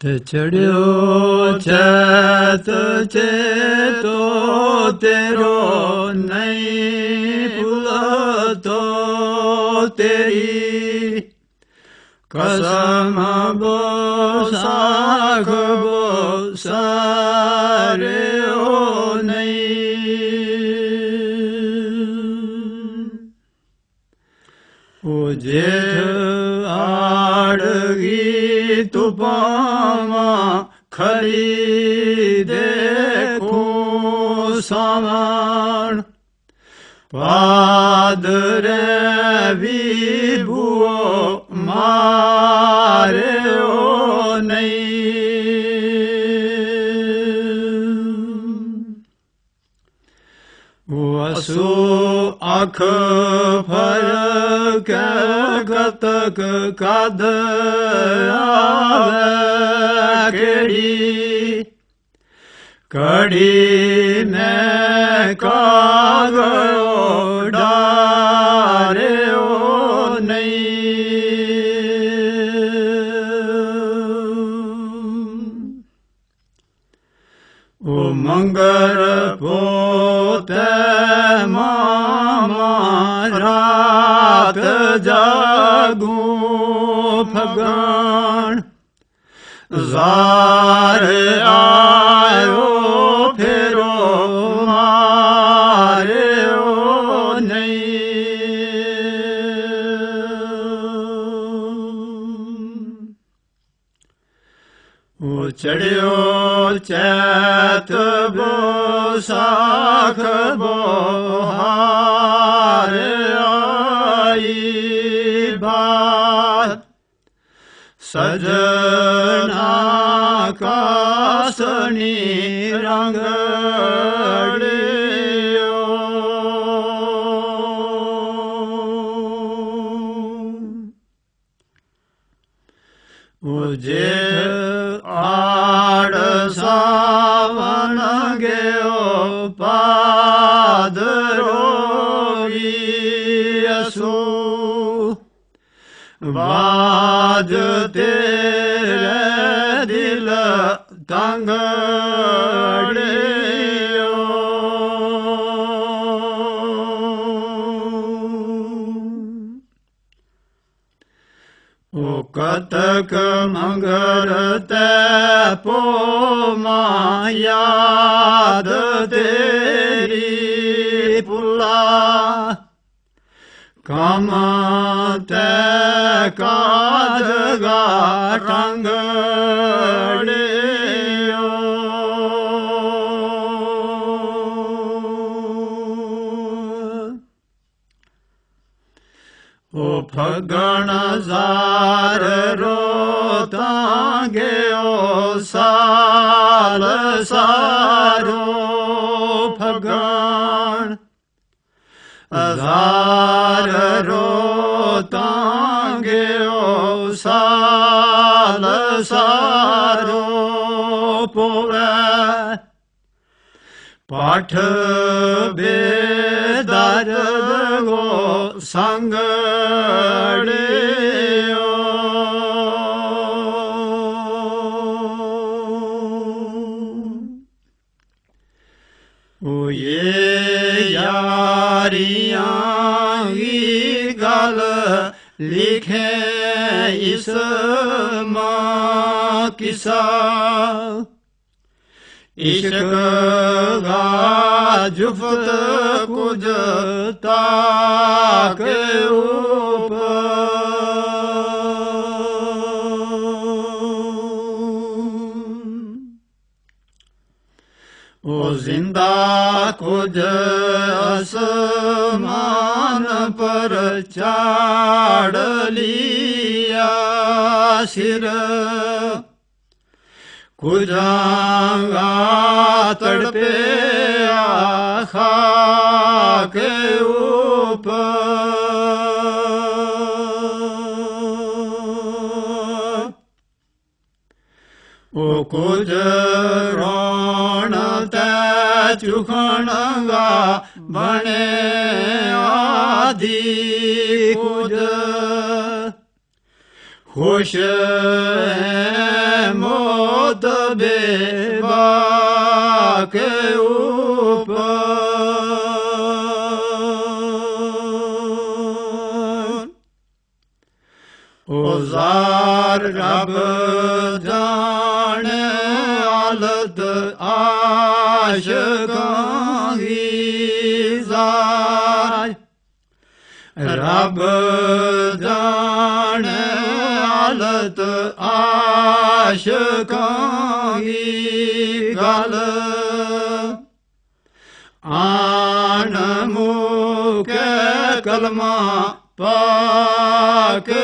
te chੜਿਓ ਚੈਤ ਚੇਤੋ ਤੇਰੋ ਨਹੀਂ ਭੁਲਤੋ ਤੇਰੀ ਕਸਮ ਬੋ ਸਾਖ ਬੋ ਸਾਰਿਓ ਨਹੀਂ ਉਹ ਜੇਠ ਆੜਗੀ ਤੁਪਾਮਾ ਖਰੀ ਦੇਖੋ ਸਾਵਣ ਪਾਦਰੇ ਵਿਭੂ ਮਾਰਿਓ ਨਹੀਂ ਵਸੂ ਅੱਖ ਫਰਕ ਕਤਕ ਕਦ ਆਵੇ ਕਿਹੜੀ ਕੜੀ ਮੈਂ ਕਾਗੋ ਡਾਰਿਓ ਨਹੀਂ ਉਹ ਮੰਗਲ ਪੋਤੇ ਮਾਮਾ ਰਾਤ ਜਾਗੂ ਫਗਣ ਜ਼ਾਰ ਆਇਓ ਫੇਰੋ ਮਾਰਿਓ ਨਹੀਂ ਉਹ ਚੜਿਓ ਚੈਤ ਬੋ ਸਾਖ ਬੋ ਹਾਰ ਆਈ ਬਾਤ ਸਜਣਾ ਕਾਸਣੀ ਰੰਗੜਿਓ ਉਹ ਜੇ ਆੜ ਸਾਵਣ ਗਿਓ ਪਾਦਰੋਗੀ ਅਸੂ ਬਾਜ ਤੇਰੇ ਦਿਲ ਤੰਗੜਿਓ ਉਹ ਕਤਕ ਮੰਗਲ ਤੈ ਪੋ ਮਾਯਾਦ ਤੇਰੀ ਪੁਲਾ ਕਮ ਤੈ ਕਾਜਗਾ ਟੰਗੜਿਓ ਉਹ ਫਗਣ ਜ਼ਾਰ ਰੋਤਾਂਗਿਓ ਸਾਲ ਸਾਰੋ ਫਗਣ ਜ਼ਾਰ ਰੋਤਾਂਗਿਓ ਸਾਲ ਸਾਰੋ ਪੋਵੇ ਪਾਠ ਬੇਦਰਦ ਗੋ ਸੰਗੜਿਓ ਉਹ ਇਹ ਯਾਰੀਆਂ ਦੀ ਗੱਲ ਲਿਖੇ ਇਸ ਮਾਂ ਕਿਸਾ ਇਸ਼ਕ ਗਾ ਜੁਫਤ ਕੁਝ ਤਾਕ ਉਪ ਉਹ ਜ਼ਿੰਦਾ ਕੁਝ ਅਸਮਾਨ ਪਰ ਚਾੜ ਲਿਆ ਸਿਰ ਕੁਜਾਂਗਾ ਤੜਪਿਆ ਖਾਕ ਉੱਪਰ ਉਹ ਕੁਝ ਰੋਣ ਤੈ ਚੁਖਣਗਾ ਬਣੇ ਆਦੀ ਕੁਝ ਖੁਸ਼ ਹੈ ਮੋ ਮੌਤ ਬੇਵਾ ਕੇ ਉਪਰ ਉਜ਼ਾਰ ਰੱਬ ਜਾਣੇ ਹਾਲਤ ਆਸ਼ਕਾਂ ਦੀ ਜ਼ਾਰ ਰੱਬ ਜਾਣੇ ਹਾਲਤ ਆਸ਼ਕਾਂ ਦੀ ਗੱਲ ਆਣ ਮੁਕੇ ਕਲਮਾ ਪਾ ਕੇ